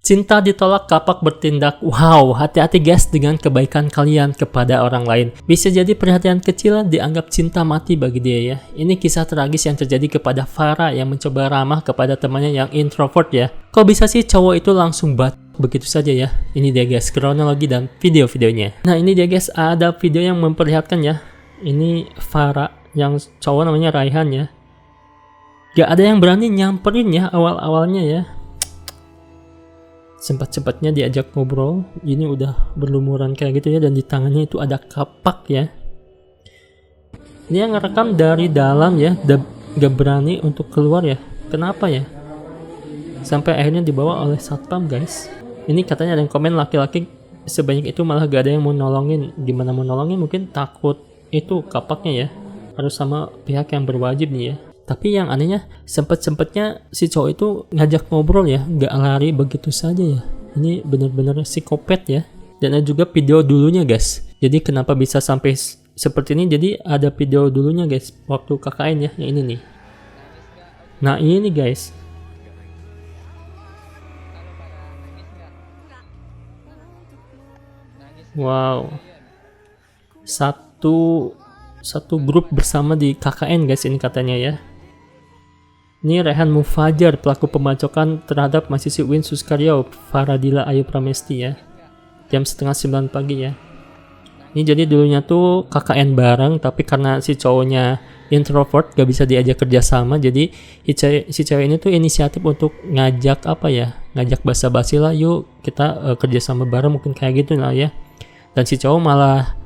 Cinta ditolak, kapak bertindak. Wow, hati-hati guys dengan kebaikan kalian kepada orang lain. Bisa jadi perhatian kecil dianggap cinta mati bagi dia ya. Ini kisah tragis yang terjadi kepada Farah yang mencoba ramah kepada temannya yang introvert ya. Kok bisa sih cowok itu langsung begitu saja ya. Ini dia guys, kronologi dan video-videonya. Nah ini dia guys, ada video yang memperlihatkan ya. Ini Farah yang cowok namanya Raihan ya. Gak ada yang berani nyamperin ya awal-awalnya ya. Sempat-sempatnya diajak ngobrol, ini udah berlumuran kayak gitu ya, dan di tangannya itu ada kapak ya. Ini yang ngerekam dari dalam ya, gak berani untuk keluar ya. Kenapa ya? Sampai akhirnya dibawa oleh satpam guys. Ini katanya ada yang komen laki-laki sebanyak itu malah gak ada yang mau nolongin. Gimana mau nolongin? Mungkin takut itu kapaknya ya, harus sama pihak yang berwajib nih ya. Tapi yang anehnya sempet-sempetnya si cowok itu ngajak ngobrol ya, gak lari begitu saja ya. Ini bener-bener psikopat ya. Dan ada juga video dulunya guys. Jadi kenapa bisa sampai seperti ini? Jadi ada video dulunya guys, waktu KKN ya, yang ini nih. Nah ini guys. Wow. Satu grup bersama di KKN guys ini katanya ya. Ini Rehan Mufajar, pelaku pembacokan terhadap mahasiswi UIN Suskaryo, Faradila Ayu Pramesti ya. Jam 8:30 pagi ya. Ini jadi dulunya tuh KKN bareng, tapi karena si cowoknya introvert gak bisa diajak kerjasama, jadi si cewek ini tuh inisiatif untuk ngajak ngajak basa-basi lah, yuk kita kerjasama bareng, mungkin kayak gitu lah ya. Dan si cowok malah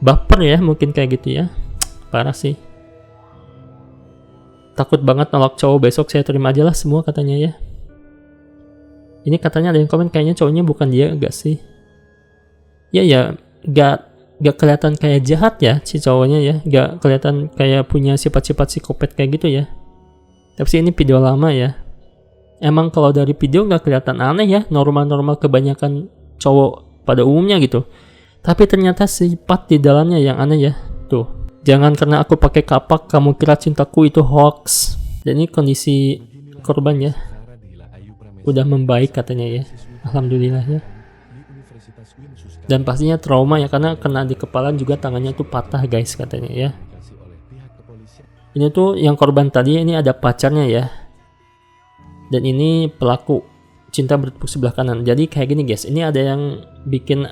baper ya, mungkin kayak gitu ya. Parah sih. Takut banget nolak cowok, besok saya terima aja lah semua katanya ya. Ini katanya ada yang komen kayaknya cowoknya bukan dia, enggak sih? Ya gak kelihatan kayak jahat ya si cowoknya ya, gak kelihatan kayak punya sifat-sifat psikopat kayak gitu ya. Tapi sih ini video lama ya. Emang kalau dari video gak kelihatan aneh ya, normal-normal kebanyakan cowok pada umumnya gitu. Tapi ternyata sifat di dalamnya yang aneh ya. Tuh. Jangan karena aku pakai kapak kamu kira cintaku itu hoax. Dan ini kondisi korban ya, udah membaik katanya ya. Alhamdulillah ya. Dan pastinya trauma ya, karena kena di kepala juga, tangannya tuh patah guys katanya ya. Ini tuh yang korban tadi, ini ada pacarnya ya. Dan ini pelaku cinta bertepuk sebelah kanan. Jadi kayak gini guys, ini ada yang bikin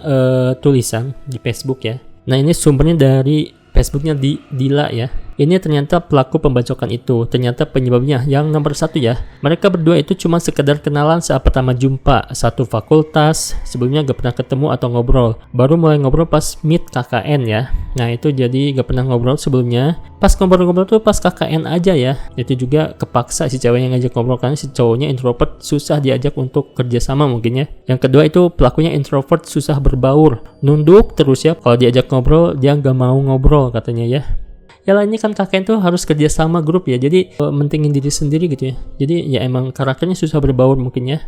tulisan di Facebook ya. Nah ini sumbernya dari Facebooknya di Dila ya. Ini ternyata pelaku pembacokan itu. Ternyata penyebabnya yang nomor 1 ya. Mereka berdua itu cuma sekedar kenalan saat pertama jumpa. Satu fakultas. Sebelumnya gak pernah ketemu atau ngobrol. Baru mulai ngobrol pas meet KKN ya. Nah itu jadi gak pernah ngobrol sebelumnya. Pas ngobrol-ngobrol tuh pas KKN aja ya. Itu juga kepaksa si cewek yang ngajak ngobrol, karena si cowoknya introvert, susah diajak untuk kerjasama mungkin ya. Yang kedua itu pelakunya introvert, susah berbaur. Nunduk terus ya. Kalau diajak ngobrol dia gak mau ngobrol katanya ya. Ya lah, ini kan KKN tuh harus kerja sama grup ya, jadi mentingin diri sendiri gitu ya. Jadi ya emang karakternya susah berbaur mungkin ya.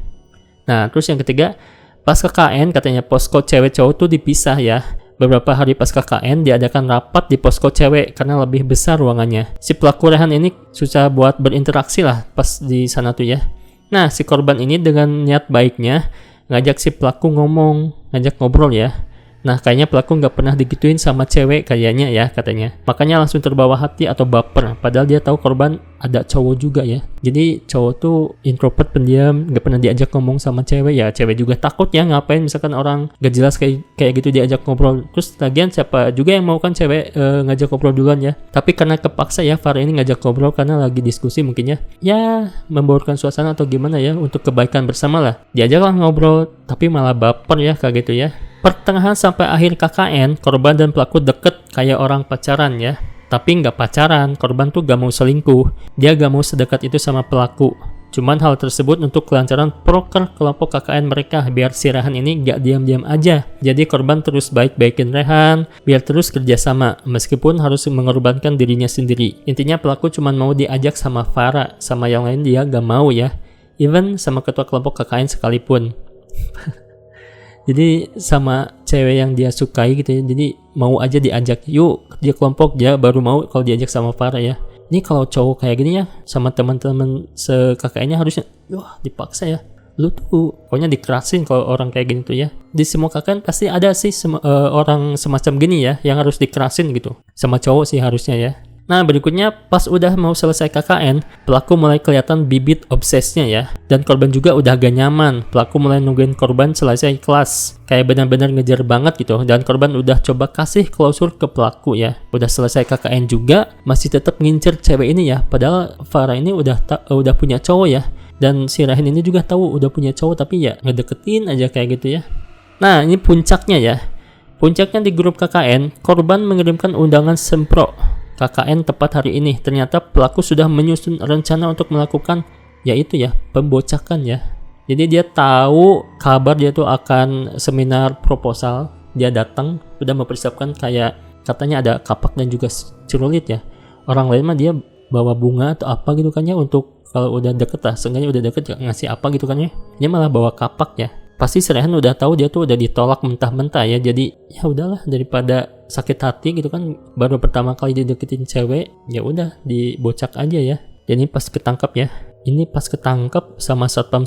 Nah terus yang ketiga, pas KKN katanya posko cewek cowok tuh dipisah ya. Beberapa hari pas KKN diadakan rapat di posko cewek karena lebih besar ruangannya. Si pelaku Rehan ini susah buat berinteraksi lah pas di sana tuh ya. Nah si korban ini dengan niat baiknya ngajak si pelaku ngajak ngobrol ya. Nah kayaknya pelaku nggak pernah digituin sama cewek kayaknya ya katanya. Makanya langsung terbawa hati atau baper. Padahal dia tahu korban ada cowok juga ya. Jadi cowok tuh introvert, pendiam, nggak pernah diajak ngomong sama cewek ya. Cewek juga takut ya, ngapain misalkan orang gak jelas kayak gitu diajak ngobrol. Terus lagian siapa juga yang mau kan cewek ngajak ngobrol duluan ya. Tapi karena kepaksa ya Farah ini ngajak ngobrol karena lagi diskusi mungkin ya. Ya membaurkan suasana atau gimana ya, untuk kebaikan bersama lah. Diajaklah ngobrol tapi malah baper ya kayak gitu ya. Pertengahan sampai akhir KKN, korban dan pelaku deket kayak orang pacaran ya. Tapi nggak pacaran, korban tuh gak mau selingkuh. Dia gak mau sedekat itu sama pelaku. Cuman hal tersebut untuk kelancaran proker kelompok KKN mereka, biar si Rehan ini gak diam-diam aja. Jadi korban terus baik-baikin Rehan, biar terus kerjasama, meskipun harus mengorbankan dirinya sendiri. Intinya pelaku cuman mau diajak sama Farah, sama yang lain dia gak mau ya. Even sama ketua kelompok KKN sekalipun. Jadi sama cewek yang dia sukai gitu ya, jadi mau aja diajak, yuk dia kelompok, dia baru mau kalau diajak sama Farah ya. Ini kalau cowok kayak gini ya, sama teman-teman se-KKN-nya harusnya, wah dipaksa ya. Lu tuh pokoknya dikerasin kalau orang kayak gini tuh ya. Di semua KKN pasti ada sih orang semacam gini ya, yang harus dikerasin gitu. Sama cowok sih harusnya ya. Nah berikutnya pas udah mau selesai KKN, pelaku mulai kelihatan bibit obsesnya ya. Dan korban juga udah gak nyaman. Pelaku mulai nungguin korban selesai kelas. Kayak benar-benar ngejar banget gitu. Dan korban udah coba kasih closure ke pelaku ya. Udah selesai KKN juga, masih tetap ngincer cewek ini ya. Padahal Farah ini udah punya cowok ya. Dan si Rahin ini juga tahu udah punya cowok, tapi ya ngedeketin aja kayak gitu ya. Nah ini puncaknya ya. Puncaknya di grup KKN, korban mengirimkan undangan sempro KKN tepat hari ini. Ternyata pelaku sudah menyusun rencana untuk melakukan yaitu ya pembocakan ya. Jadi dia tahu kabar dia tuh akan seminar proposal, dia datang sudah mempersiapkan kayak katanya ada kapak dan juga celurit ya. Orang lain mah dia bawa bunga atau apa gitu kan ya, untuk kalau udah deket lah, seenggaknya udah deket ngasih apa gitu kan ya. Dia malah bawa kapak ya. Pasti si Rehan udah tahu dia tuh udah ditolak mentah-mentah ya. Jadi ya udahlah, daripada sakit hati gitu kan, baru pertama kali dideketin cewek, ya udah dibocak aja ya. Dan ini pas ketangkap ya. Ini pas ketangkap sama satpam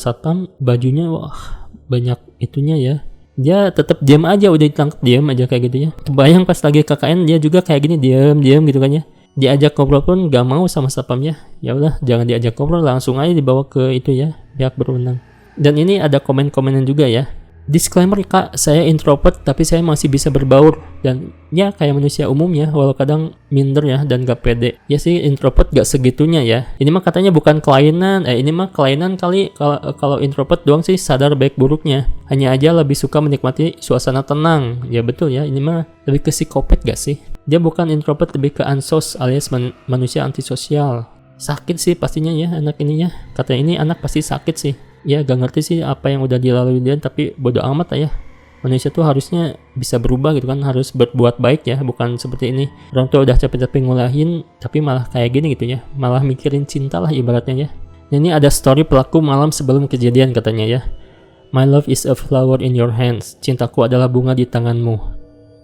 bajunya wah banyak itunya ya. Dia tetap diam aja, udah ditangkap diam aja kayak gitu ya. Kebayang pas lagi KKN dia juga kayak gini diam gitu kan ya. Diajak ngobrol pun gak mau sama satpamnya. Ya udah jangan diajak ngobrol, langsung aja dibawa ke itu ya, pihak berwenang. Dan ini ada komen-komenan juga ya. Disclaimer kak, saya introvert tapi saya masih bisa berbaur. Dan ya kayak manusia umum ya, walau kadang minder ya dan gak pede. Ya sih introvert gak segitunya ya. Ini mah katanya bukan kelainan. Ini mah kelainan kali. Kalau introvert doang sih sadar baik buruknya. Hanya aja lebih suka menikmati suasana tenang. Ya betul ya, ini mah lebih ke psikopat gak sih? Dia bukan introvert, lebih ke ansos alias manusia antisosial. Sakit sih pastinya ya anak ini ya. Katanya ini anak pasti sakit sih. Ya gak ngerti sih apa yang udah dilalui dia, tapi bodo amat lah ya. Manusia tuh harusnya bisa berubah gitu kan, harus berbuat baik ya, bukan seperti ini. Orang tua udah capek-capek ngulahin, tapi malah kayak gini gitu ya, malah mikirin cinta lah ibaratnya ya. Ini ada story pelaku malam sebelum kejadian katanya ya. My love is a flower in your hands. Cintaku adalah bunga di tanganmu.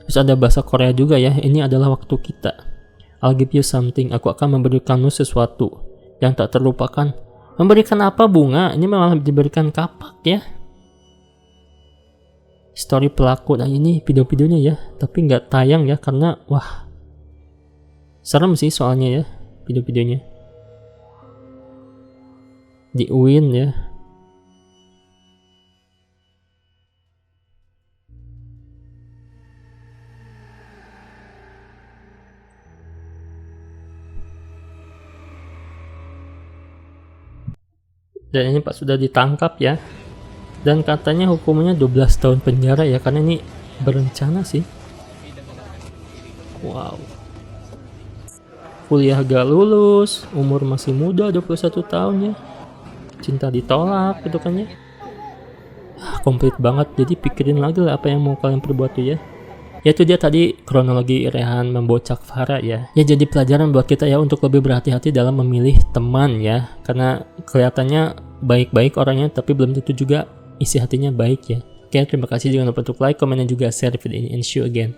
Terus ada bahasa Korea juga ya, ini adalah waktu kita. I'll give you something. Aku akan memberikanmu sesuatu yang tak terlupakan. Memberikan apa? Bunga? Ini malah diberikan kapak ya. Story pelaku. Nah ini video-videonya ya, tapi nggak tayang ya karena wah serem sih soalnya ya video-videonya. Di UIN ya. Dan ini Pak sudah ditangkap ya. Dan katanya hukumannya 12 tahun penjara ya, karena ini berencana sih. Wow. Kuliah gak lulus, umur masih muda 21 tahun ya. Cinta ditolak gitu kan ya. Komplit banget, jadi pikirin lagi lah apa yang mau kalian perbuat tuh ya. Ya itu dia tadi kronologi Rehan membocak Farah ya. Ya jadi pelajaran buat kita ya untuk lebih berhati-hati dalam memilih teman ya. Karena kelihatannya baik-baik orangnya tapi belum tentu juga isi hatinya baik ya. Oke, terima kasih, jangan lupa untuk like, komen, dan juga share video ini, and see you again.